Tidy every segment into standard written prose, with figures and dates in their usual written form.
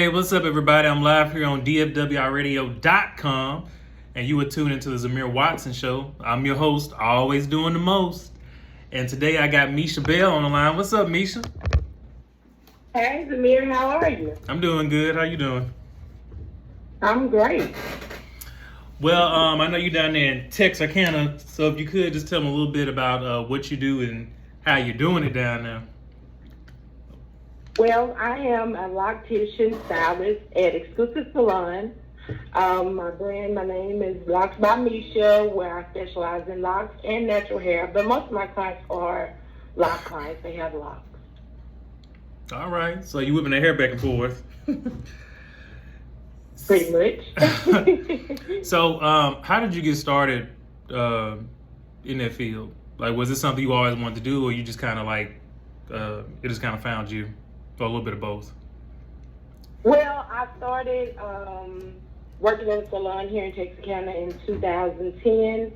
Hey, what's up, everybody? I'm live here on DFWRadio.com, and you are tuned into the Zamir Watson Show. I'm your host, always doing the most. And today I got Misha Bell on the line. What's up, Misha? Hey, Zamir, how are you? I'm doing good. How you doing? I'm great. Well, I know you're down there in Texarkana, so if you could just tell me a little bit about what you do and how you're doing it down there. Well, I am a loctician stylist at Exclusive Salon. My name is Locks by Misha, where I specialize in locks and natural hair. But most of my clients are lock clients. They have locks. All right, so you whipping the hair back and forth. Pretty much. So, how did you get started in that field? Like, was this something you always wanted to do, or you just kind of it just kind of found you, or a little bit of both? Well, I started working in a salon here in Texarkana in 2010.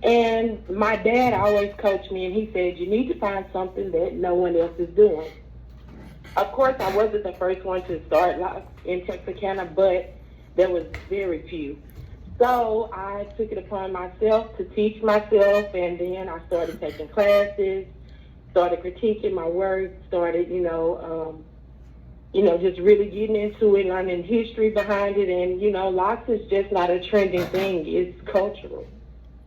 And my dad always coached me, and he said, you need to find something that no one else is doing. Of course, I wasn't the first one to start locks in Texarkana, but there was very few. So I took it upon myself to teach myself, and then I started taking classes, started critiquing my work, started, just really getting into it, learning history behind it. And, locks is just not a trending thing. It's cultural.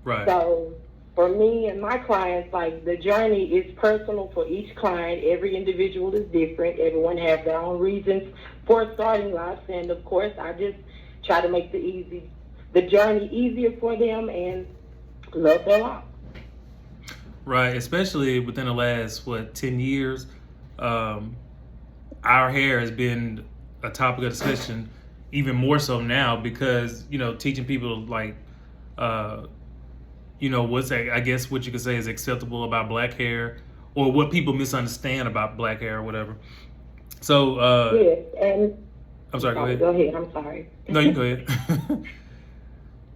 Right. So for me and my clients, like, the journey is personal for each client. Every individual is different. Everyone has their own reasons for starting locks. And, of course, I just try to make the journey easier for them and love their locks. Right, especially within the last, 10 years, our hair has been a topic of discussion, even more so now because, teaching people I guess what you could say is acceptable about black hair, or what people misunderstand about black hair or whatever. So, yes, and I'm sorry, go ahead. Go ahead, I'm sorry. No, you go ahead.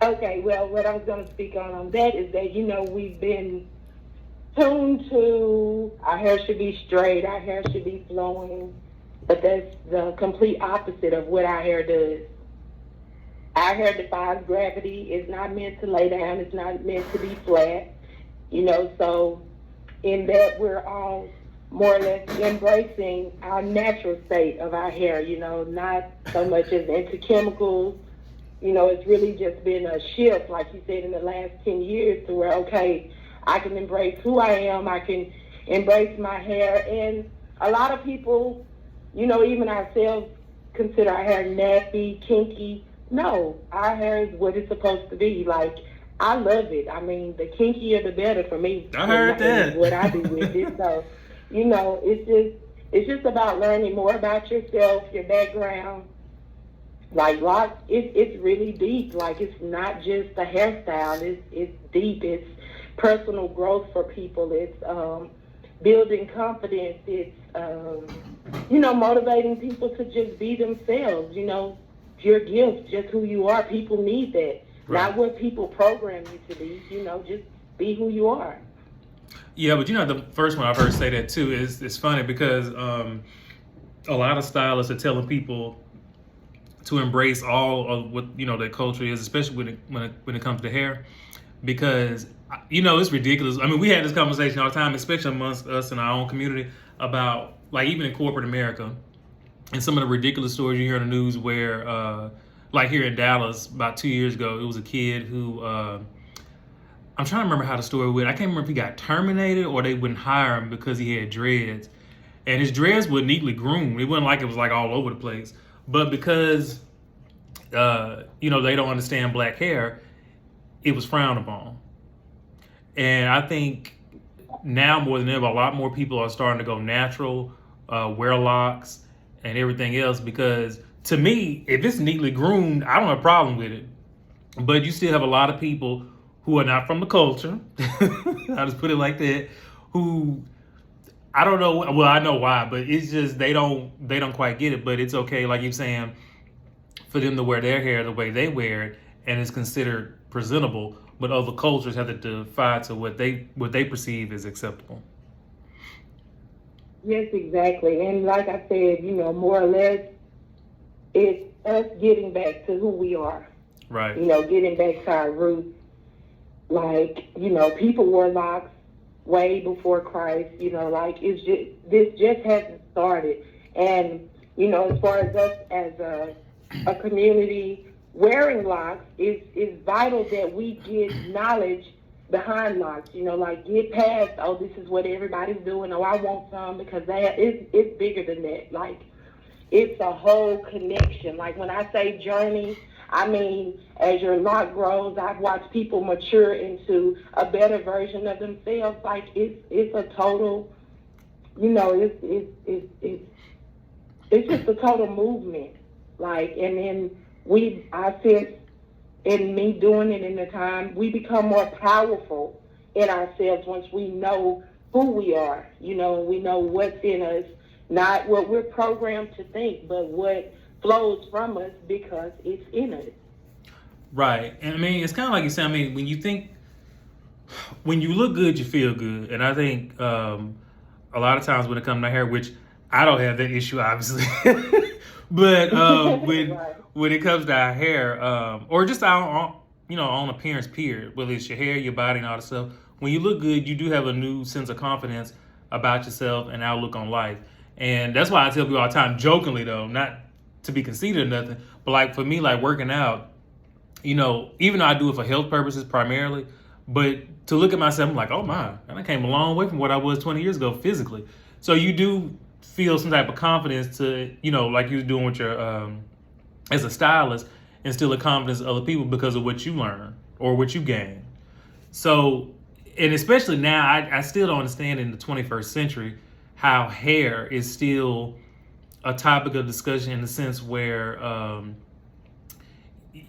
Okay, well, what I was going to speak on that is that, we've been tuned to our hair should be straight, our hair should be flowing, but that's the complete opposite of what our hair does. Our hair defies gravity. It's not meant to lay down. It's not meant to be flat. So in that, we're all more or less embracing our natural state of our hair, not so much as into chemicals. It's really just been a shift, like you said, in the last 10 years to where, okay, I can embrace who I am. I can embrace my hair. And a lot of people, even ourselves, consider our hair nappy, kinky. No, our hair is what it's supposed to be. Like, I love it. I mean, the kinkier the better for me. I heard that. What I do with it. So, it's just about learning more about yourself, your background. Like, locks, it's really deep. Like, it's not just a hairstyle. It's deep. It's personal growth for people. It's building confidence. It's motivating people to just be themselves. Your gift, just who you are. People need that. Right. Not what people program you to be. Just be who you are. Yeah, but the first one I've heard say that too is it's funny because a lot of stylists are telling people to embrace all of what their culture is, especially when it comes to hair, because it's ridiculous. I mean, we had this conversation all the time, especially amongst us in our own community, about, like, even in corporate America, and some of the ridiculous stories you hear in the news where, like here in Dallas about 2 years ago, it was a kid who, I'm trying to remember how the story went. I can't remember if he got terminated or they wouldn't hire him because he had dreads. And his dreads were neatly groomed. It wasn't like it was like all over the place. But because, they don't understand black hair, it was frowned upon. And I think now more than ever, a lot more people are starting to go natural, wear locks, and everything else, because to me, if it's neatly groomed, I don't have a problem with it. But you still have a lot of people who are not from the culture, I'll just put it like that, who, I don't know, well, I know why, but it's just they don't quite get it. But it's okay, like you're saying, for them to wear their hair the way they wear it, and it's considered presentable, but other cultures have to defy to what they perceive as acceptable. Yes, exactly. And like I said, more or less, it's us getting back to who we are. Right. Getting back to our roots. Like, people wore locks way before Christ. This just hasn't started. And, as far as us as a community wearing locks, it's vital that we get knowledge behind locks. Get past, oh, this is what everybody's doing. Oh, I want some, because it's bigger than that. Like, it's a whole connection. Like, when I say journey, I mean, as your lock grows, I've watched people mature into a better version of themselves. Like, it's a total, it's just a total movement. Like, and then I sense in me doing it in the time, we become more powerful in ourselves once we know who we are, and we know what's in us, not what we're programmed to think, but what flows from us because it's in us. Right. And I mean, it's kind of like you said, I mean, when you look good, you feel good. And I think a lot of times when it comes to hair, which I don't have that issue, obviously, but when it comes to our hair, or just our own appearance, period, whether it's your hair, your body, and all that stuff, when you look good, you do have a new sense of confidence about yourself and outlook on life. And that's why I tell people all the time, jokingly though, not to be conceited or nothing, but like for me, like working out, even though I do it for health purposes primarily, but to look at myself, I'm like, oh my, and I came a long way from what I was 20 years ago physically. So you do feel some type of confidence to, like you was doing with your, as a stylist, instill a confidence in other people because of what you learn or what you gain. So, and especially now, I still don't understand in the 21st century how hair is still a topic of discussion in the sense where,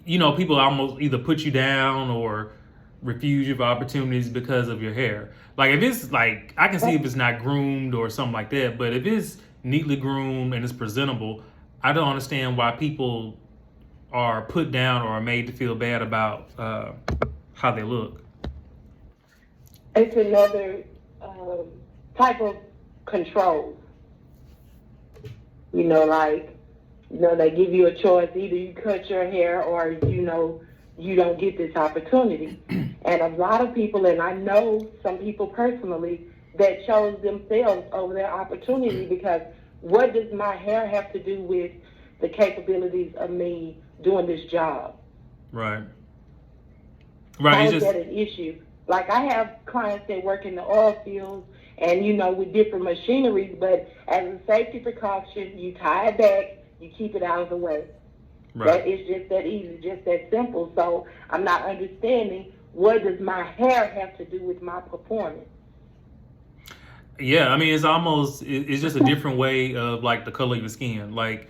people almost either put you down or refuse you of opportunities because of your hair. Like if it's like, I can see if it's not groomed or something like that, but if it's neatly groomed and it's presentable, I don't understand why people are put down or are made to feel bad about how they look. It's another type of control. They give you a choice. Either you cut your hair or, you don't get this opportunity. And a lot of people, and I know some people personally, that chose themselves over their opportunity because what does my hair have to do with the capabilities of me doing this job? Right. How is that an issue? Like I have clients that work in the oil fields and, with different machineries, but as a safety precaution, you tie it back, you keep it out of the way. Right. That is just that easy, just that simple. So I'm not understanding, what does my hair have to do with my performance? Yeah, I mean, it's just a different way of like the color of your skin. Like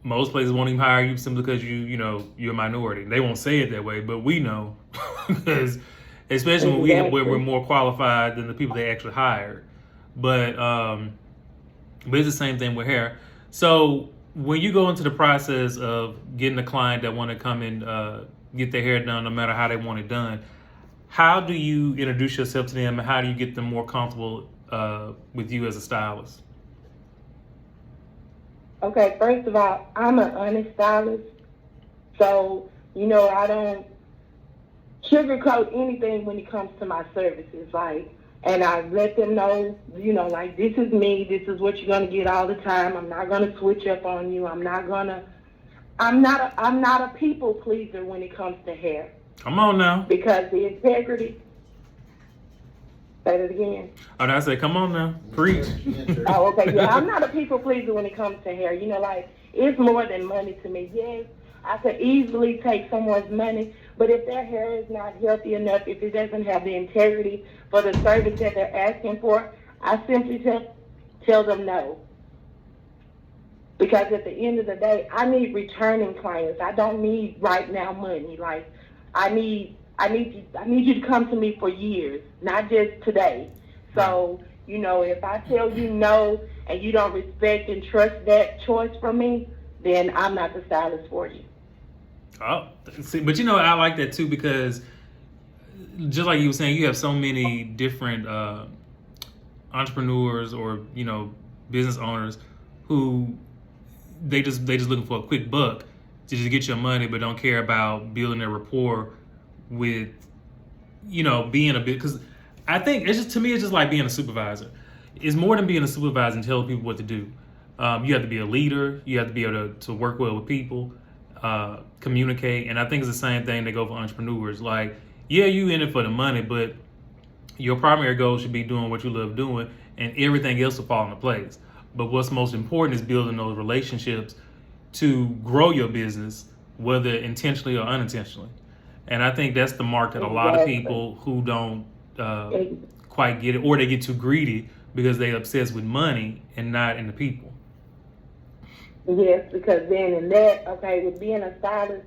most places won't even hire you simply because you're a minority. They won't say it that way, but we know because especially when we're more qualified than the people they actually hired. But it's the same thing with hair. So when you go into the process of getting a client that want to come and get their hair done, no matter how they want it done, how do you introduce yourself to them and how do you get them more comfortable with you as a stylist? Okay, first of all, I'm an honest stylist. So, I don't sugarcoat anything when it comes to my services. And I let them know, this is me, this is what you're gonna get all the time. I'm not gonna switch up on you. I'm not a people pleaser when it comes to hair. Come on now. Because the integrity. Say it again. Oh, I said, come on now, preach. Oh, okay. Yeah, I'm not a people pleaser when it comes to hair. It's more than money to me. Yes, I could easily take someone's money, but if their hair is not healthy enough, if it doesn't have the integrity for the service that they're asking for, I simply tell them no. Because at the end of the day, I need returning clients. I don't need right now money. I need you to come to me for years, not just today. So, if I tell you no and you don't respect and trust that choice from me, then I'm not the stylist for you. Oh, see, but I like that too because just like you were saying, you have so many different entrepreneurs or business owners who they just looking for a quick buck to just get your money, but don't care about building a rapport with, being a bit. Because I think it's just, to me, it's just like being a supervisor. It's more than being a supervisor and telling people what to do. You have to be a leader. You have to be able to work well with people, communicate. And I think it's the same thing that go for entrepreneurs. Like, yeah, you in it for the money, but your primary goal should be doing what you love doing, and everything else will fall into place. But what's most important is building those relationships to grow your business, whether intentionally or unintentionally. And I think that's the mark that a lot of people who don't quite get it, or they get too greedy because they obsessed with money and not in the people. Yes, because then in that, okay, with being a stylist,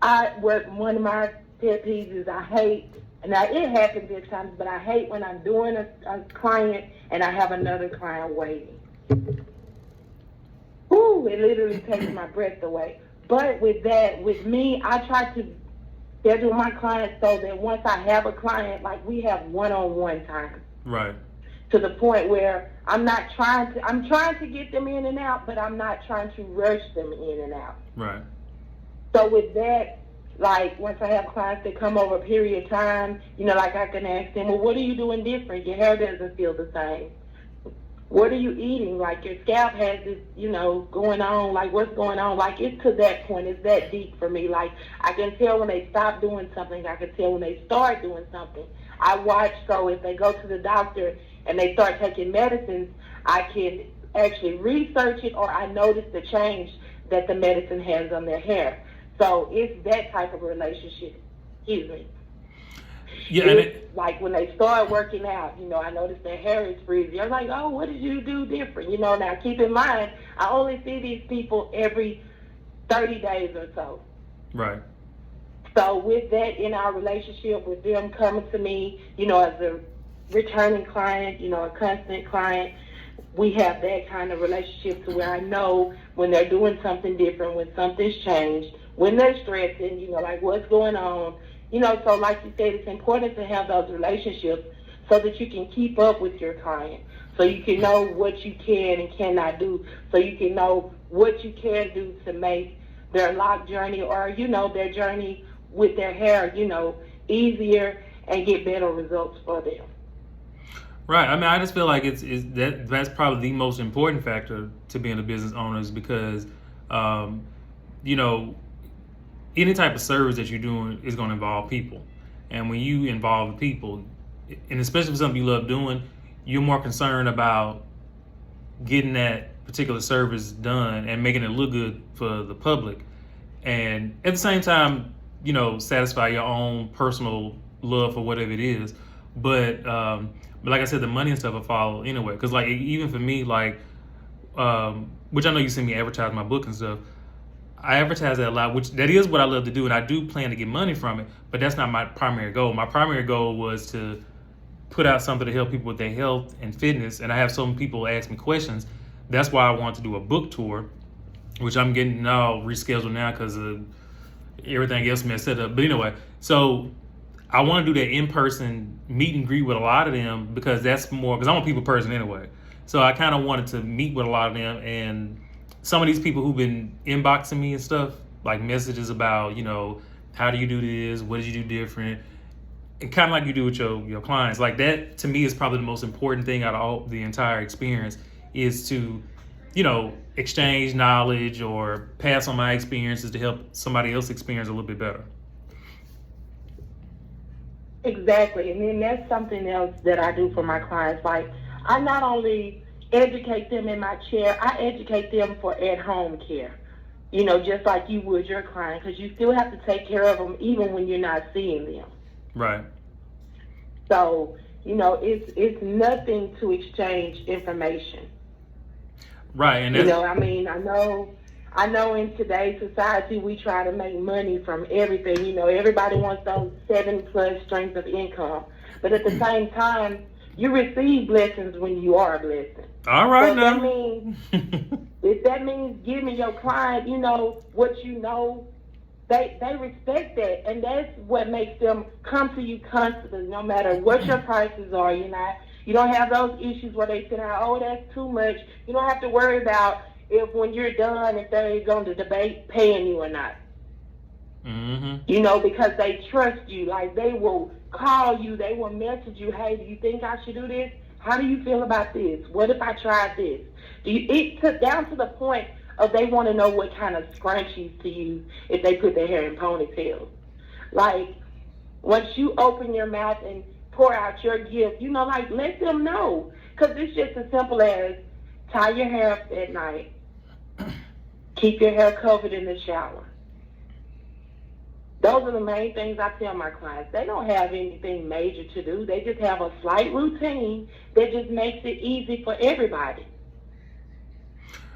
one of my pet peeves is I hate, and now it happens at times, but I hate when I'm doing a client and I have another client waiting. Ooh, it literally takes my breath away. But with me, I try to schedule my clients so that once I have a client, like we have one-on-one time. Right. To the point where I'm trying to get them in and out, but I'm not trying to rush them in and out. Right. So with that, like once I have clients that come over a period of time, like I can ask them, well, what are you doing different? Your hair doesn't feel the same. What are you eating? Like your scalp has this, going on. Like what's going on? Like it's to that point. It's that deep for me. Like I can tell when they stop doing something. I can tell when they start doing something. I watch, so if they go to the doctor and they start taking medicines, I can actually research it, or I notice the change that the medicine has on their hair. So it's that type of relationship. Excuse me. Yeah, it's like when they start working out, I noticed their hair is frizzy. I'm like, oh, what did you do different? Now keep in mind, I only see these people every 30 days or so. Right. So with that, in our relationship, with them coming to me, as a returning client, a constant client, we have that kind of relationship to where I know when they're doing something different, when something's changed, when they're stressing, like what's going on. So like you said, it's important to have those relationships so that you can keep up with your client, so you can know what you can and cannot do, so you can know what you can do to make their lock journey or, their journey with their hair, easier and get better results for them. Right. I mean, I just feel like that's probably the most important factor to being a business owner, is because, any type of service that you're doing is going to involve people. And when you involve people, and especially for something you love doing, you're more concerned about getting that particular service done and making it look good for the public. And at the same time, satisfy your own personal love for whatever it is. But like I said, the money and stuff will follow anyway. Because like even for me, like, which I know you see me advertise my book and stuff, I advertise that a lot, which that is what I love to do, and I do plan to get money from it, but that's not my primary goal. My primary goal was to put out something to help people with their health and fitness, and I have some people ask me questions. That's why I want to do a book tour, which I'm getting now rescheduled now because of everything else messed up. But anyway, so I want to do that in-person meet and greet with a lot of them, because that's more, because I'm a people person anyway. So I kind of wanted to meet with a lot of them, and some of these people who've been inboxing me and stuff, like messages about, how do you do this? What did you do different? And kind of like you do with your clients. Like that, to me, is probably the most important thing out of all the entire experience, is to, exchange knowledge or pass on my experiences to help somebody else experience a little bit better. Exactly. And then that's something else that I do for my clients. Like, I not only educate them in my chair, I educate them for at-home care, just like you would your client, because you still have to take care of them even when you're not seeing them. Right. So, it's nothing to exchange information. Right. And I know in today's society we try to make money from everything. Everybody wants those 7+ streams of income, but at the same time, you receive blessings when you are a blessing. All right, so now. If that means giving your client, what they respect that, and that's what makes them come to you constantly, no matter what your prices are. You don't have those issues where they say, oh, that's too much. You don't have to worry about if when you're done, if they're going to debate paying you or not. Because they trust you. Like, they will call you, they will message you, hey, do you think I should do this? How do you feel about this? What if I tried this? It took down to the point of they want to know what kind of scrunchies to use if they put their hair in ponytails. Like, once you open your mouth and pour out your gift, let them know. Because it's just as simple as tie your hair up at night, keep your hair covered in the shower. Those are the main things I tell my clients. They don't have anything major to do. They just have a slight routine that just makes it easy for everybody.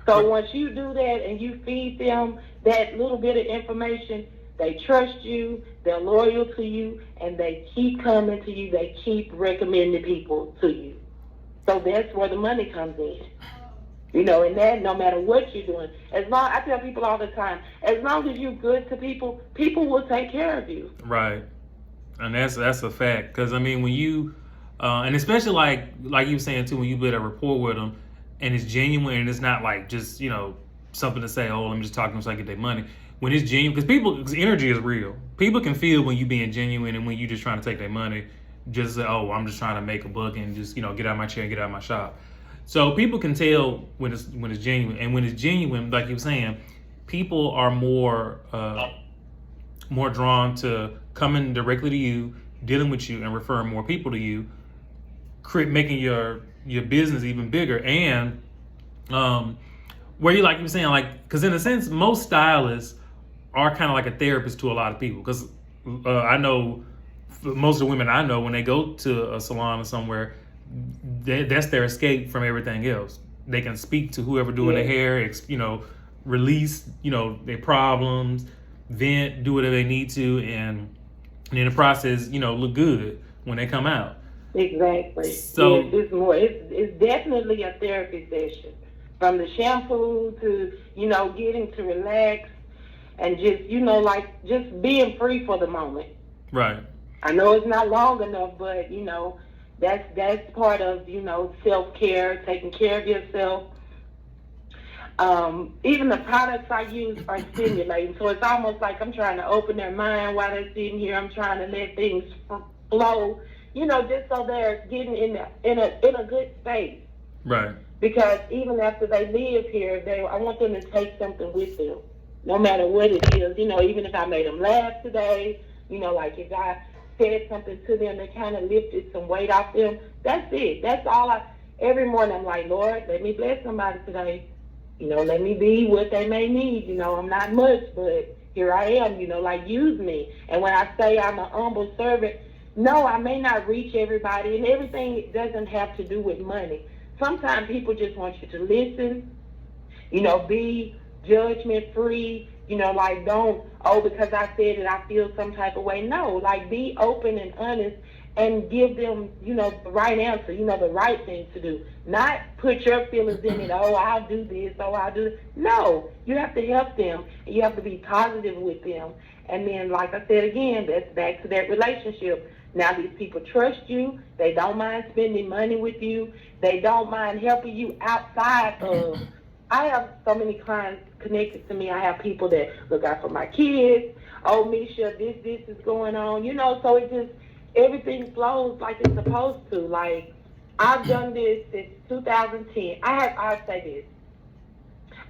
So once you do that and you feed them that little bit of information, they trust you, they're loyal to you, and they keep coming to you. They keep recommending people to you. So that's where the money comes in. And that no matter what you're doing, I tell people all the time, as long as you're good to people, people will take care of you. Right. And that's a fact. Because, when you, and especially like you were saying too, when you build a rapport with them and it's genuine and it's not like just, something to say, oh, let me just talk to them so I get their money. When it's genuine, because energy is real. People can feel when you being genuine and when you just trying to take their money, just say, oh, I'm just trying to make a buck and just, get out of my chair and get out of my shop. So people can tell when it's genuine, and when it's genuine, like you were saying, people are more drawn to coming directly to you, dealing with you, and referring more people to you, making your business even bigger. And where you like you were saying, like, because in a sense, most stylists are kind of like a therapist to a lot of people. Because I know most of the women I know, when they go to a salon or somewhere, that's their escape from everything else. They can speak to whoever doing their hair, release, their problems, vent, do whatever they need to, and in the process, look good when they come out. Exactly. So yes, it's more. It's definitely a therapy session, from the shampoo to getting to relax and just just being free for the moment. Right. I know it's not long enough, but that's part of self-care, taking care of yourself. Even the products I use are stimulating, so it's almost like I'm trying to open their mind while they're sitting here. I'm trying to let things flow, just so they're getting in a good space. Right. Because even after they live here, I want them to take something with them, no matter what it is. Even if I made them laugh today, like if I said something to them that kind of lifted some weight off them, that's it. That's all every morning I'm like, Lord, let me bless somebody today. Let me be what they may need. I'm not much, but here I am, use me. And when I say I'm an humble servant, no, I may not reach everybody, and everything doesn't have to do with money. Sometimes people just want you to listen, be judgment free, don't, because I said it, I feel some type of way. No, be open and honest and give them, the right answer, the right thing to do. Not put your feelings in it, I'll do this, I'll do this. No, you have to help them, and you have to be positive with them. And then, like I said again, that's back to that relationship. Now these people trust you. They don't mind spending money with you. They don't mind helping you outside of. I have so many clients connected to me. I have people that look out for my kids. Oh, Misha, this is going on. So it just, everything flows like it's supposed to. Like, I've done this since 2010. I'll say this.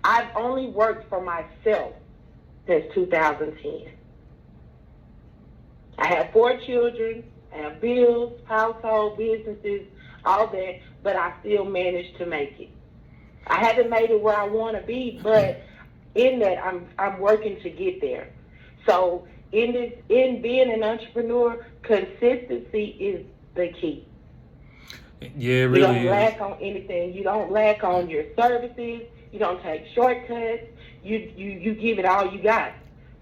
I've only worked for myself since 2010. I have 4 children, I have bills, household, businesses, all that, but I still managed to make it. I haven't made it where I want to be, but in that I'm working to get there. So in being an entrepreneur, consistency is the key. Yeah, it really You don't is. lack on anything. You don't lack on your services. You don't take shortcuts. You give it all you got.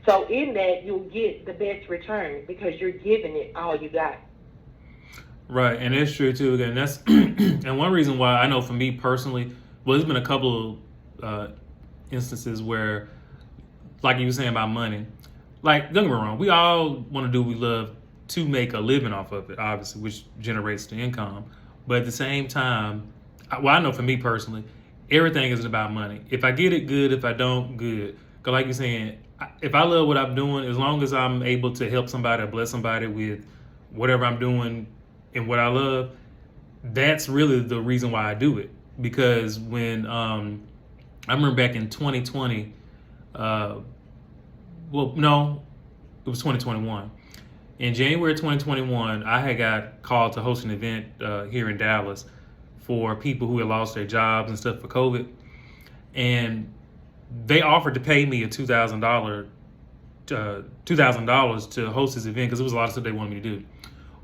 So in that, you'll get the best return because you're giving it all you got. Right, and it's true too. Again, that's and one reason why I know for me personally, well, there's been a couple of instances where, like you were saying about money, like don't get me wrong, we all want to do what we love to make a living off of it, obviously, which generates the income. But at the same time, well, I know for me personally, everything isn't about money. If I get it, good. If I don't, good. Because like you're saying, if I love what I'm doing, as long as I'm able to help somebody or bless somebody with whatever I'm doing and what I love, that's really the reason why I do it. Because when I remember back in 2020, well, no, it was 2021. In January 2021, I had got called to host an event here in Dallas for people who had lost their jobs and stuff for COVID, and they offered to pay me a $2,000 to host this event because it was a lot of stuff they wanted me to do.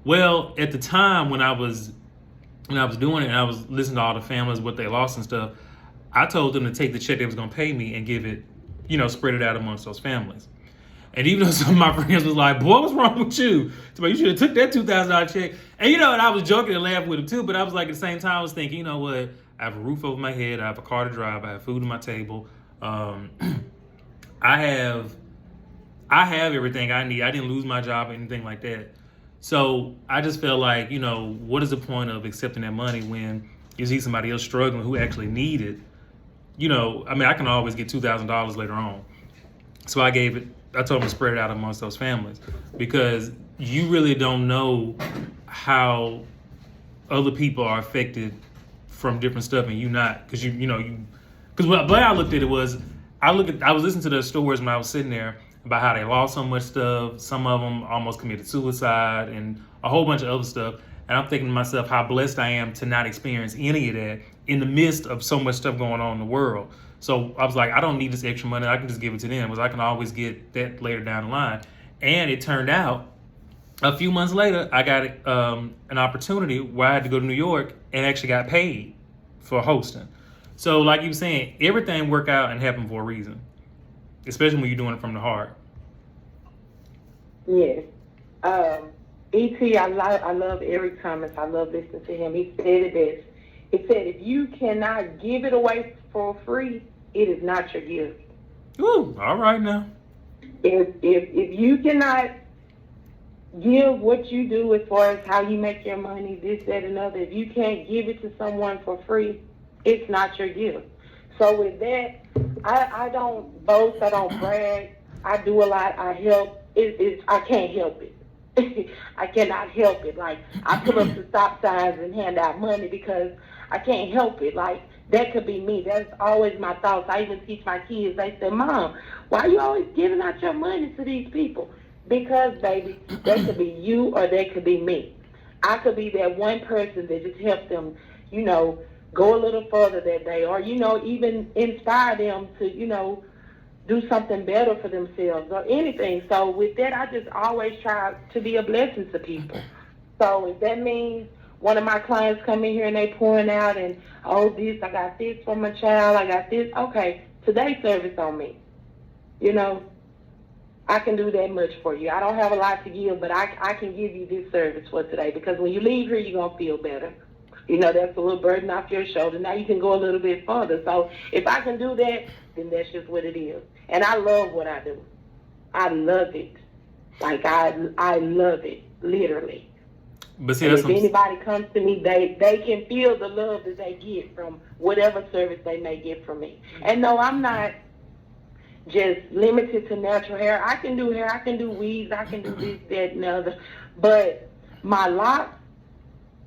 Well, at the time when I was doing it and I was listening to all the families what they lost and stuff, I told them to take the check they was gonna pay me and give it, spread it out amongst those families. And even though some of my friends was like, "Boy, what's wrong with you? You should have took that $2,000 check." And and I was joking and laughing with them too. But I was like, at the same time, I was thinking, you know what? I have a roof over my head. I have a car to drive. I have food on my table. I have everything I need. I didn't lose my job or anything like that. So I just felt like, what is the point of accepting that money when you see somebody else struggling who actually need it? I can always get $2,000 later on. So I told them to spread it out amongst those families because you really don't know how other people are affected from different stuff and you not, because because the way I looked at it was, I was listening to the stories when I was sitting there about how they lost so much stuff. Some of them almost committed suicide and a whole bunch of other stuff. And I'm thinking to myself how blessed I am to not experience any of that in the midst of so much stuff going on in the world. So I was like, I don't need this extra money. I can just give it to them because I can always get that later down the line. And it turned out a few months later, I got an opportunity where I had to go to New York and actually got paid for hosting. So like you were saying, everything worked out and happened for a reason, especially when you're doing it from the heart. Yes. E.T., I love Eric Thomas. I love listening to him. He said it best. He said, if you cannot give it away for free, it is not your gift. Ooh, all right now. If you cannot give what you do as far as how you make your money, this, that, and other, if you can't give it to someone for free, it's not your gift. So with that, I don't boast, I don't brag, I do a lot, I help. I can't help it. I cannot help it. Like, I put up the stop signs and hand out money because I can't help it. Like, that could be me. That's always my thoughts. I even teach my kids. They say, Mom, why are you always giving out your money to these people? Because, baby, that could be you or that could be me. I could be that one person that just helps them, go a little further that day, or, even inspire them to, do something better for themselves or anything. So with that, I just always try to be a blessing to people. So if that means one of my clients come in here and they pouring out and, I got this for my child, I got this, okay, today's service on me. I can do that much for you. I don't have a lot to give, but I can give you this service for today because when you leave here, you're going to feel better. That's a little burden off your shoulder. Now you can go a little bit further. So if I can do that, then that's just what it is. And I love what I do. I love it. Like, I love it, literally. But see, if anybody comes to me, they can feel the love that they get from whatever service they may get from me. And no, I'm not just limited to natural hair. I can do hair, I can do weaves, I can do this, that, and the other. But my locks,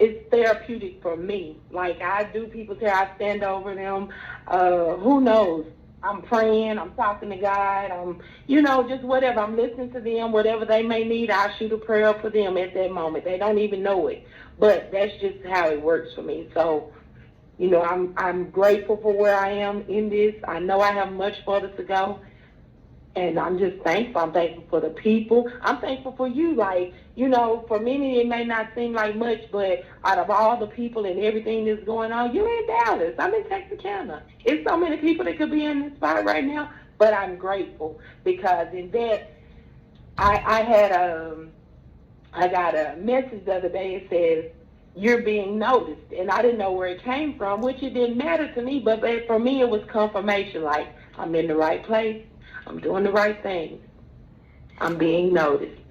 it's therapeutic for me. Like, I do people's hair, I stand over them. Who knows? I'm praying, I'm talking to God, I'm, just whatever. I'm listening to them, whatever they may need, I'll shoot a prayer up for them at that moment. They don't even know it. But that's just how it works for me. So, I'm grateful for where I am in this. I know I have much further to go. And I'm just thankful. I'm thankful for the people. I'm thankful for you. Like, for many it may not seem like much, but out of all the people and everything that's going on, you're in Dallas. I'm in Texarkana. It's so many people that could be in this spot right now, but I'm grateful because in that, I got a message the other day. It says, you're being noticed. And I didn't know where it came from, which it didn't matter to me, but for me it was confirmation. Like, I'm in the right place. I'm doing the right thing. I'm being noticed.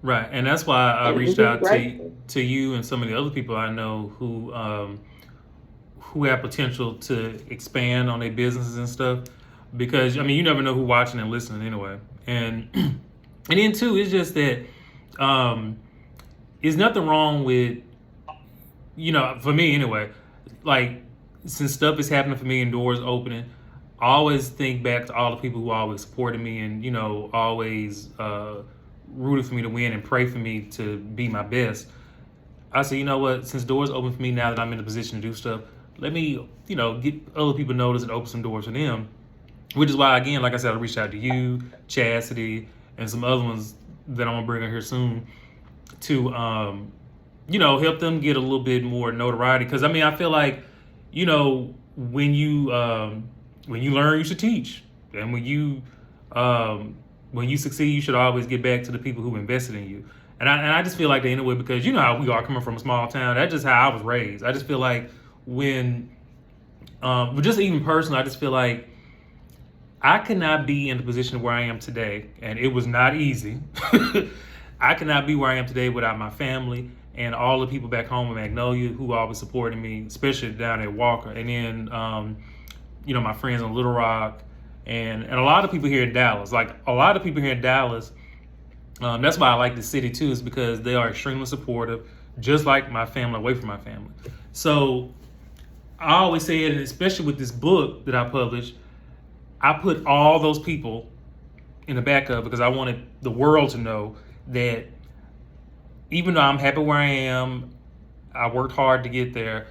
Right, and that's why I And we're reached just out grateful. to you and some of the other people I know who have potential to expand on their businesses and stuff. Because I mean, you never know who watching and listening anyway. And and then too, it's just that um, there's nothing wrong with, for me anyway. Like, since stuff is happening for me and doors opening, I always think back to all the people who always supported me and always rooted for me to win and pray for me to be my best. I said, you know what? Since doors open for me now that I'm in a position to do stuff, let me, get other people notice and open some doors for them. Which is why, again, like I said, I reached out to you, Chastity, and some other ones that I'm gonna bring on here soon to, help them get a little bit more notoriety. Because I mean, I feel like, when you learn, you should teach, and when you succeed, you should always get back to the people who invested in you. And I just feel like that anyway, because you know how we are coming from a small town. That's just how I was raised. I just feel like when, but just even personally, I just feel like I could not be in the position where I am today, and it was not easy. I could not be where I am today without my family and all the people back home in Magnolia who always supported me, especially down at Walker, and then my friends in Little Rock, and a lot of people here in Dallas. Like a lot of people here in Dallas. That's why I like the city too, is because they are extremely supportive, just like my family, away from my family. So I always say it, and especially with this book that I published, I put all those people in the back of it because I wanted the world to know that even though I'm happy where I am, I worked hard to get there,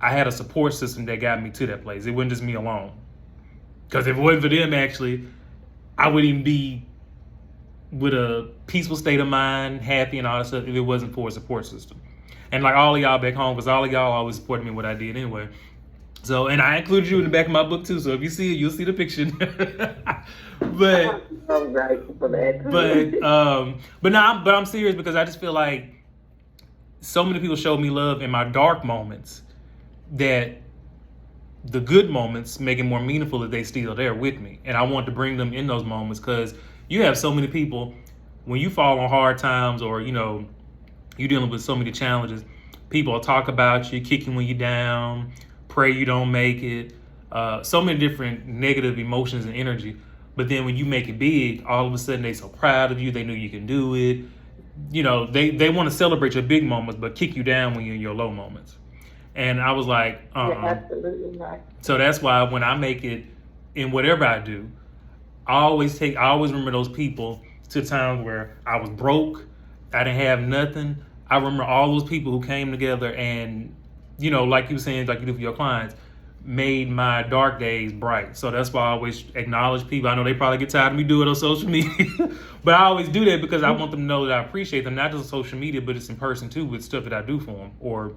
I had a support system that got me to that place. It wasn't just me alone. Because if it wasn't for them, actually, I wouldn't even be with a peaceful state of mind, happy and all that stuff, if it wasn't for a support system. And like all of y'all back home, because all of y'all always supported me in what I did anyway. So, and I included you in the back of my book too. So if you see it, you'll see the picture. but I'm grateful for that. but I'm serious because I just feel like so many people showed me love in my dark moments that the good moments make it more meaningful that they still there with me. And I want to bring them in those moments because you have so many people when you fall on hard times or you're dealing with so many challenges. People will talk about you, kick you when you're down, pray you don't make it, so many different negative emotions and energy. But then when you make it big, all of a sudden they so proud of you. They know you can do it. They want to celebrate your big moments, but kick you down when you're in your low moments. And I was like, You're absolutely right. So that's why when I make it in whatever I do, I always remember those people to times where I was broke, I didn't have nothing. I remember all those people who came together and, like you were saying, like you do for your clients, made my dark days bright. So that's why I always acknowledge people. I know they probably get tired of me doing it on social media, but I always do that because I want them to know that I appreciate them, not just on social media, but it's in person too with stuff that I do for them or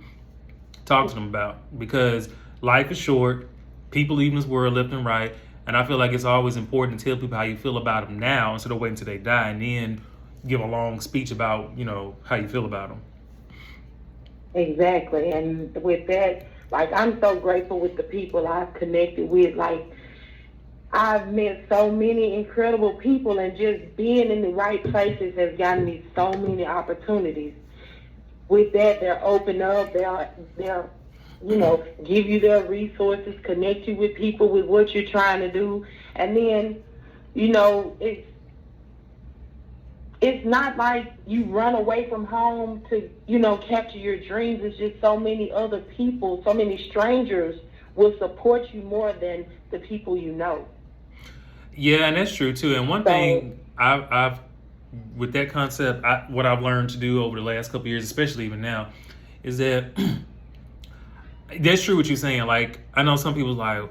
talk to them about. Because life is short, people leaving this world left and right, and I feel like it's always important to tell people how you feel about them now instead of waiting until they die and then give a long speech about, how you feel about them. Exactly. And with that, like, I'm so grateful with the people I've connected with. Like, I've met so many incredible people, and just being in the right places has gotten me so many opportunities. With that, they're open up. They're give you their resources, connect you with people with what you're trying to do. And then, it's not like you run away from home to, capture your dreams. It's just so many other people, so many strangers will support you more than the people you know. Yeah, and that's true too. And one thing I've with that concept, what I've learned to do over the last couple of years, especially even now, is that that's true what you're saying. Like, I know some people like,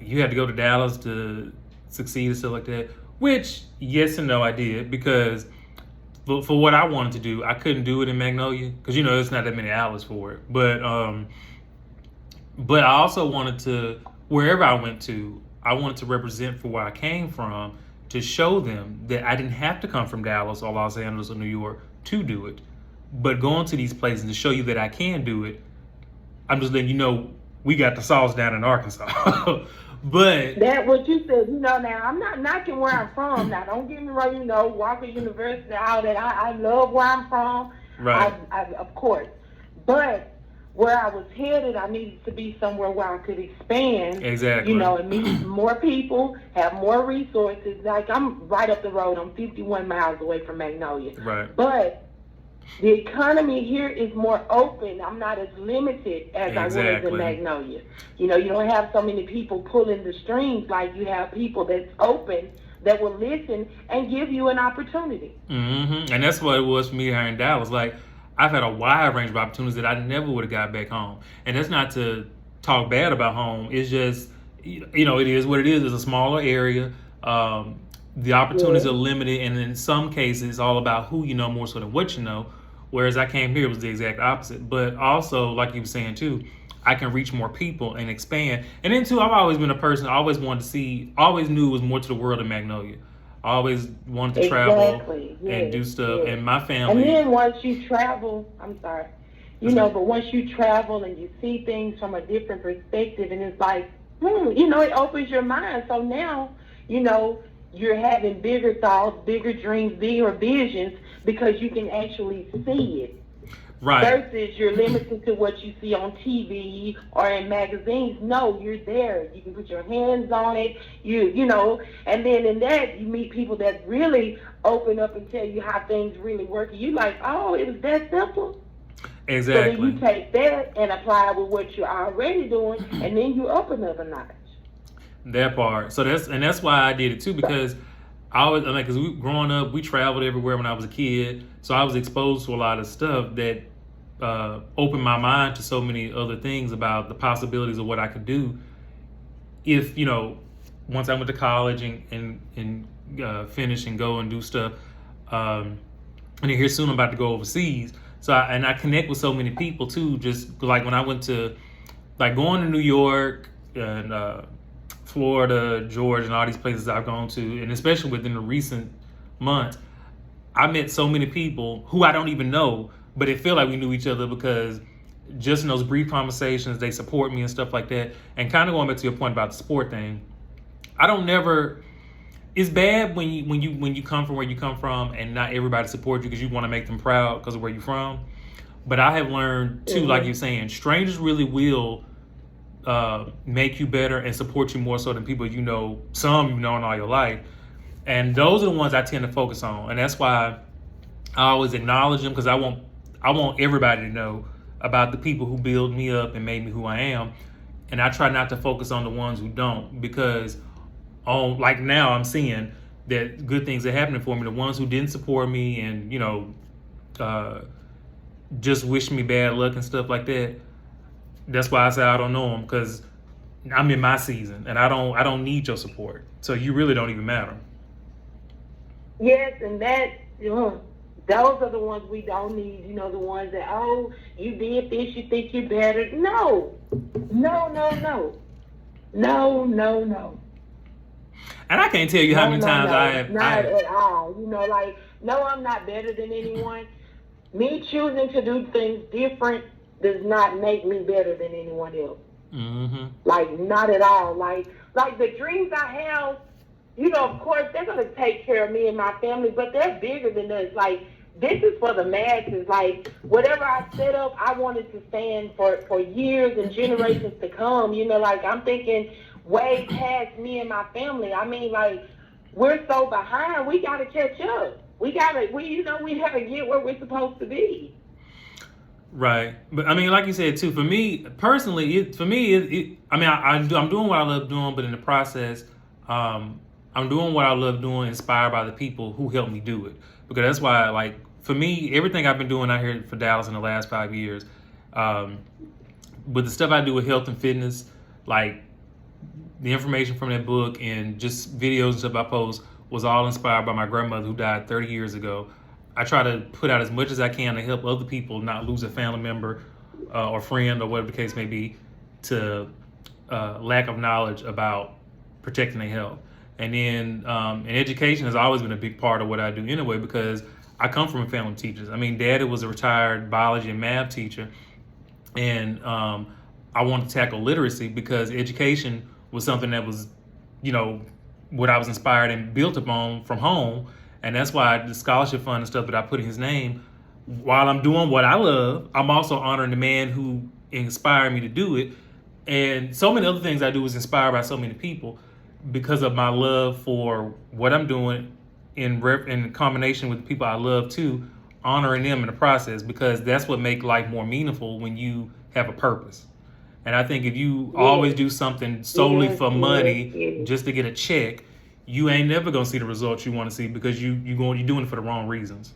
you had to go to Dallas to succeed and stuff like that, which yes and no, I did, because for what I wanted to do, I couldn't do it in Magnolia because there's not that many outlets for it. But I also wanted to, wherever I went to, I wanted to represent for where I came from, to show them that I didn't have to come from Dallas or Los Angeles or New York to do it. But going to these places to show you that I can do it, I'm just letting you know we got the sauce down in Arkansas. But That what you said, now I'm not knocking where I'm from. Now don't get me wrong, Walker University, all that. I love where I'm from. right, I of course. But where I was headed, I needed to be somewhere where I could expand, exactly, and meet more people, have more resources. Like I'm right up the road. I'm 51 miles away from Magnolia. right, But the economy here is more open. I'm not as limited as I was in exactly. Magnolia. You don't have so many people pulling the strings like you have people that's open that will listen and give you an opportunity. And that's what it was for me here in Dallas. Like, I've had a wide range of opportunities that I never would have got back home. And that's not to talk bad about home. It's just, it is what it is. It's a smaller area. The opportunities Yeah. are limited, and in some cases, it's all about who you know more so than what you know. Whereas I came here, it was the exact opposite. But also, like you were saying too, I can reach more people and expand. And then too, I've always been a person. I always wanted to see. Always knew it was more to the world than Magnolia. I always wanted to travel Exactly. and Yes. do stuff. Yes. And my And family. then once you travel, I'm sorry, but once you travel and you see things from a different perspective, and it's like, it opens your mind. So now, you're having bigger thoughts, bigger dreams, bigger visions because you can actually see it. Right. Versus you're limited to what you see on TV or in magazines. No, you're there. You can put your hands on it. And then in that you meet people that really open up and tell you how things really work. And you like, oh, it was that simple. So then you Exactly. take that and apply it with what you're already doing, and then you up another notch. That part. So that's why I did it too, because I always because growing up we traveled everywhere when I was a kid, so I was exposed to a lot of stuff that opened my mind to so many other things about the possibilities of what I could do if once I went to college and finish and go and do stuff. And then here soon I'm about to go overseas. So I connect with so many people too. Just like when I went to going to New York and Florida, Georgia, and all these places I've gone to, and especially within the recent months, I met so many people who I don't even know, but it felt like we knew each other because just in those brief conversations, they support me and stuff like that. And kind of going back to your point about the sport thing, I don't never. It's bad when you come from where you come from and not everybody supports you because you want to make them proud because of where you're from. But I have learned too, like you're saying, strangers really will make you better and support you more so than people some you've known all your life. And those are the ones I tend to focus on, and that's why I always acknowledge them because I want everybody to know about the people who build me up and made me who I am, and I try not to focus on the ones who don't because like now I'm seeing that good things are happening for me. The ones who didn't support me and just wish me bad luck and stuff like that. That's why I say I don't know them because I'm in my season and I don't need your support. So you really don't even matter. Yes, and those are the ones we don't need. The ones that, oh, you did this, you think you're better. No, no, no, no, no, no, no. And I can't tell you how many times I have. Not at all. No, I'm not better than anyone. Me choosing to do things different does not make me better than anyone else. Mm-hmm. Not at all. Like the dreams I have, of course, they're going to take care of me and my family, but they're bigger than us. This is for the masses. Whatever I set up, I wanted to stand for years and generations to come. I'm thinking way past me and my family. I mean, we're so behind. We got to catch up. We have to get where we're supposed to be. Right, but I mean, like you said too. For me personally, I'm doing what I love doing, but in the process, I'm doing what I love doing, inspired by the people who helped me do it. Because that's why, for me, everything I've been doing out here for Dallas in the last 5 years, with the stuff I do with health and fitness, like the information from that book and just videos and stuff I post was all inspired by my grandmother who died 30 years ago. I try to put out as much as I can to help other people not lose a family member or friend or whatever the case may be to lack of knowledge about protecting their health. And then and education has always been a big part of what I do anyway because I come from a family of teachers. I mean, Daddy was a retired biology and math teacher, and I wanted to tackle literacy because education was something that was, you know, what I was inspired and built upon from home. And that's why the scholarship fund and stuff that I put in his name, while I'm doing what I love, I'm also honoring the man who inspired me to do it. And so many other things I do is inspired by so many people because of my love for what I'm doing in combination with the people I love too, honoring them in the process, because that's what makes life more meaningful when you have a purpose. And I think if you always Yes, do something solely yes, for yes, money yes. just to get a check, you ain't never gonna see the results you want to see because you're doing it for the wrong reasons.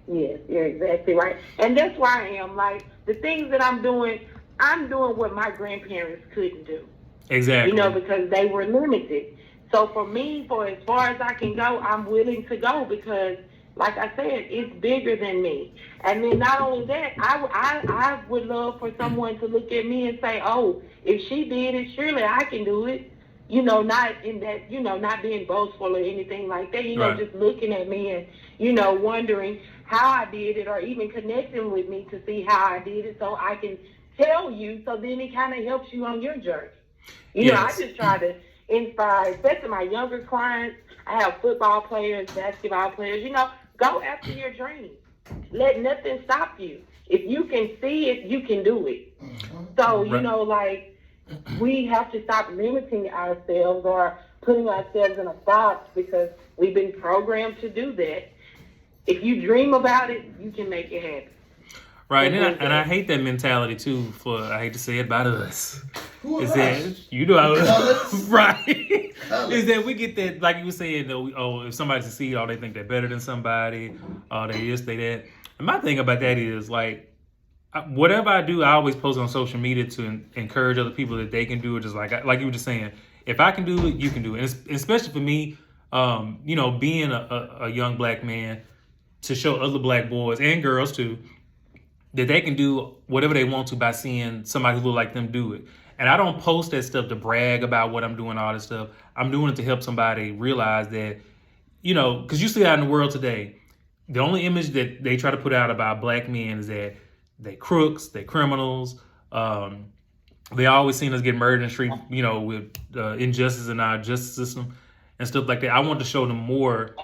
Yes, you're exactly right. And that's why I am like the things that I'm doing what my grandparents couldn't do. Exactly. Because they were limited. So for me, for as far as I can go, I'm willing to go because, like I said, it's bigger than me. And then not only that, I would love for someone to look at me and say, oh, if she did it, surely I can do it. Not in that, not being boastful or anything like that, Right. just looking at me and, wondering how I did it or even connecting with me to see how I did it so I can tell you so then it kind of helps you on your journey. I Yes. just try to inspire, especially my younger clients. I have football players, basketball players. Go after your dreams. Let nothing stop you. If you can see it, you can do it. So, Right. like we have to stop limiting ourselves or putting ourselves in a box because we've been programmed to do that. If you dream about it, you can make it happen. Right, Simple as and I that. hate that mentality too. I hate to say it about us, Who is are that us? us, Colors? right? Colors. Is that we get that, like you were saying, though, if somebody succeeds, they think they're better than somebody, they this, they that. And my thing about that is like, whatever I do, I always post on social media to encourage other people that they can do it. Just like you were just saying, if I can do it, you can do it. And especially for me, being a young black man, to show other black boys and girls too that they can do whatever they want to by seeing somebody who look like them do it. And I don't post that stuff to brag about what I'm doing, all this stuff. I'm doing it to help somebody realize that, because you see out in the world today, the only image that they try to put out about black men is that they crooks, they criminals. They always seen us get murdered in the street, with injustice in our justice system and stuff like that. I want to show them more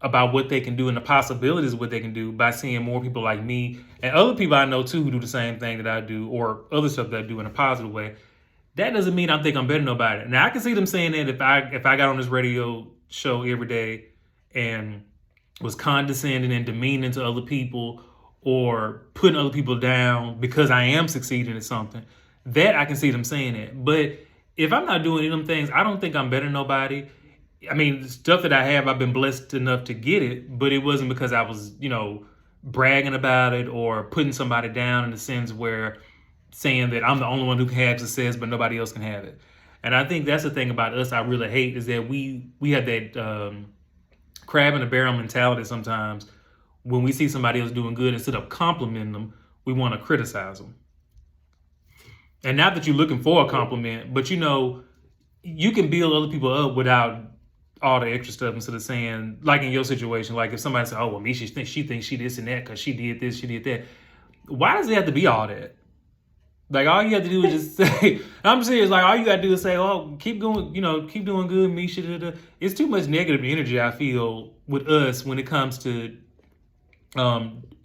about what they can do and the possibilities of what they can do by seeing more people like me and other people I know too who do the same thing that I do or other stuff that I do in a positive way. That doesn't mean I think I'm better than nobody. Now I can see them saying that if I got on this radio show every day and was condescending and demeaning to other people or putting other people down because I am succeeding at something, that I can see them saying that. But if I'm not doing any of them things, I don't think I'm better than nobody. I mean, the stuff that I have, I've been blessed enough to get it, but it wasn't because I was, bragging about it or putting somebody down in the sense where saying that I'm the only one who can have success, but nobody else can have it. And I think that's the thing about us I really hate is that we have that crab in the barrel mentality sometimes. When we see somebody else doing good, instead of complimenting them, we want to criticize them. And not that you're looking for a compliment, but you can build other people up without all the extra stuff instead of saying, like in your situation, like if somebody says, oh, well, Misha thinks she this and that because she did this, she did that. Why does it have to be all that? Like all you have to do is just say, I'm serious, like all you got to do is say, oh, keep going, keep doing good, Misha. Da, da. It's too much negative energy, I feel, with us when it comes to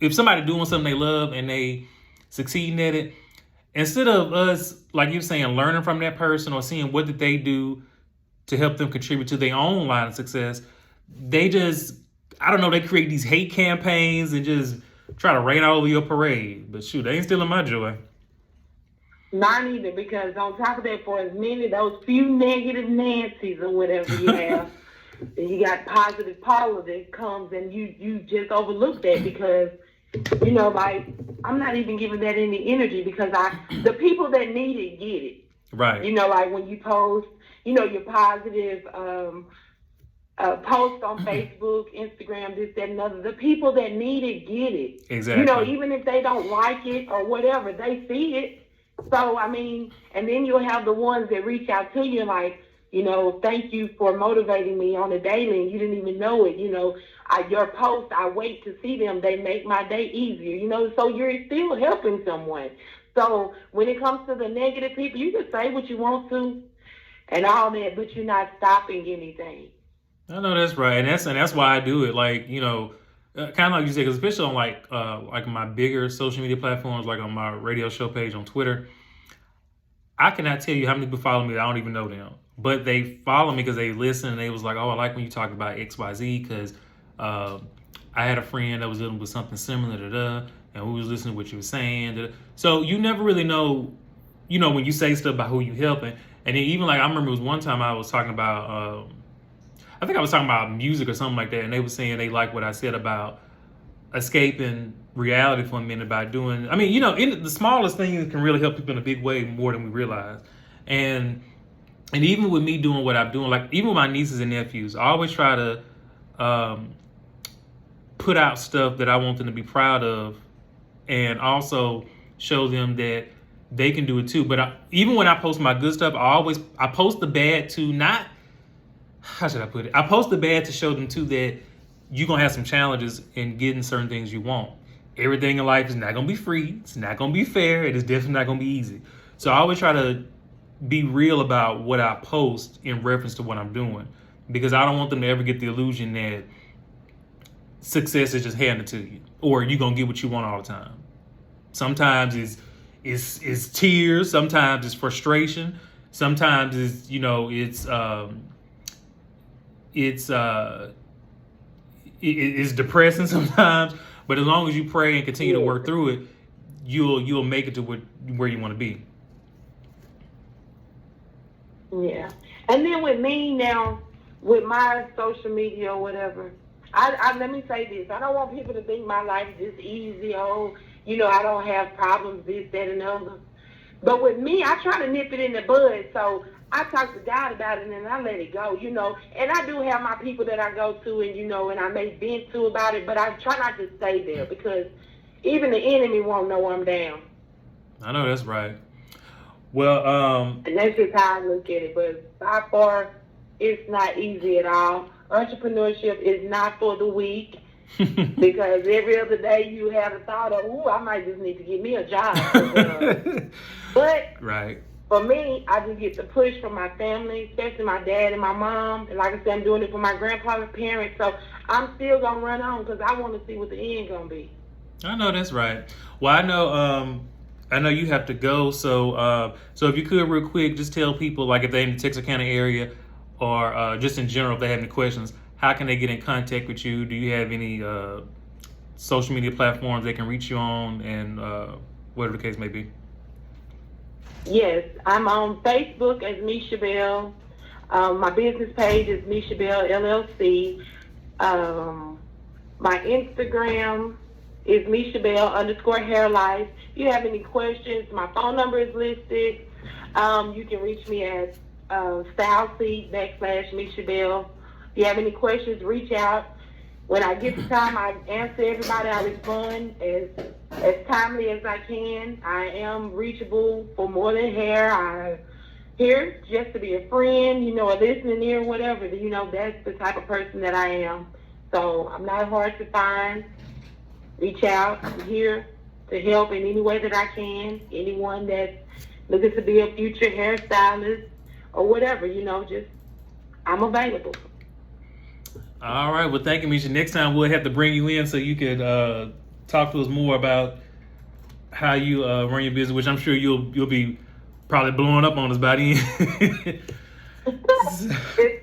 if somebody doing something they love and they succeeding at it, instead of us, like you're saying, learning from that person or seeing what did they do to help them contribute to their own line of success, they just, I don't know, they create these hate campaigns and just try to rain all over your parade. But shoot, they ain't stealing my joy. Not either, because on top of that, for as many those few negative Nancy's or whatever you have, then you got positive Paula that comes and you just overlook that because like I'm not even giving that any energy because the people that need it get it. Right. Like when you post, your positive post on Facebook, Instagram, this, that, and other. The people that need it get it. Exactly. Even if they don't like it or whatever, they see it. So, I mean, and then you'll have the ones that reach out to you like, thank you for motivating me on a daily and you didn't even know it. Your posts, I wait to see them. They make my day easier, so you're still helping someone. So when it comes to the negative people, you can say what you want to and all that, but you're not stopping anything. I know that's right, and that's why I do it. Like kind of like you said, 'cause especially on like my bigger social media platforms, like on my radio show page on Twitter, I cannot tell you how many people follow me that I don't even know them, but they follow me because they listen and they was like, oh, I like when you talk about X Y Z because I had a friend that was dealing with something similar to the, and we was listening to what you were saying. Da. So you never really know, when you say stuff about who you helping, and then even like I remember it was one time I was talking about. I think I was talking about music or something like that, and they were saying they like what I said about escaping reality for a minute by doing. I mean, in the smallest things can really help people in a big way more than we realize. And even with me doing what I'm doing, like even with my nieces and nephews, I always try to put out stuff that I want them to be proud of, and also show them that they can do it too. But even when I post my good stuff, I post the bad too. Not how should I put it? I post the bad to show them too that you're gonna have some challenges in getting certain things you want. Everything in life is not gonna be free. It's not gonna be fair. It is definitely not gonna be easy. So I always try to be real about what I post in reference to what I'm doing, because I don't want them to ever get the illusion that success is just handed to you or you're gonna get what you want all the time. Sometimes it's tears. Sometimes it's frustration. Sometimes it's depressing sometimes, but as long as you pray and continue to work through it, you'll make it to where you want to be. Yeah. And then with me now, with my social media or whatever, I let me say this. I don't want people to think my life is just easy. Oh, I don't have problems, this, that, and the other. But with me, I try to nip it in the bud. So I talk to God about it and then I let it go, And I do have my people that I go to and, and I may vent to about it, but I try not to stay there because even the enemy won't know I'm down. I know that's right. Well, and that's just how I look at it. But by far, it's not easy at all. Entrepreneurship is not for the weak because every other day you have a thought of, ooh, I might just need to get me a job. But right. For me, I just get the push from my family, especially my dad and my mom. And like I said, I'm doing it for my grandpa and parents. So I'm still going to run on because I want to see what the end going to be. I know that's right. Well, I know you have to go. So if you could real quick, just tell people, like if they're in the Texarkana area or just in general, if they have any questions, how can they get in contact with you? Do you have any social media platforms they can reach you on and whatever the case may be? Yes, I'm on Facebook as Misha Bell. My business page is Misha Bell LLC. My Instagram is Misha Bell _hair life. If you have any questions, my phone number is listed. You can reach me at StyleSeed /Misha Bell. If you have any questions, reach out. When I get the time, I answer everybody. I respond as timely as I can. I am reachable for more than hair. I'm here just to be a friend, a listening ear, whatever. That's the type of person that I am. So I'm not hard to find. Reach out. I'm here to help in any way that I can. Anyone that's looking to be a future hairstylist or whatever, just I'm available. All right. Well, thank you, Misha. Next time we'll have to bring you in so you could talk to us more about how you run your business, which I'm sure you'll be probably blowing up on us by the end.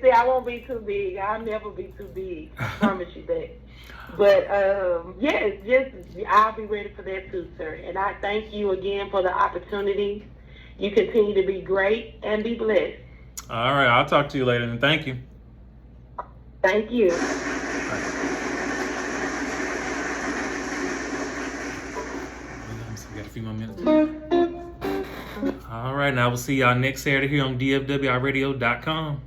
See, I won't be too big. I'll never be too big. I promise you that. But yes, I'll be ready for that too, sir. And I thank you again for the opportunity. You continue to be great and be blessed. All right. I'll talk to you later, and thank you. Thank you. We got a few more minutes. All right, now we'll see y'all next Saturday here on DFWIRadio.com.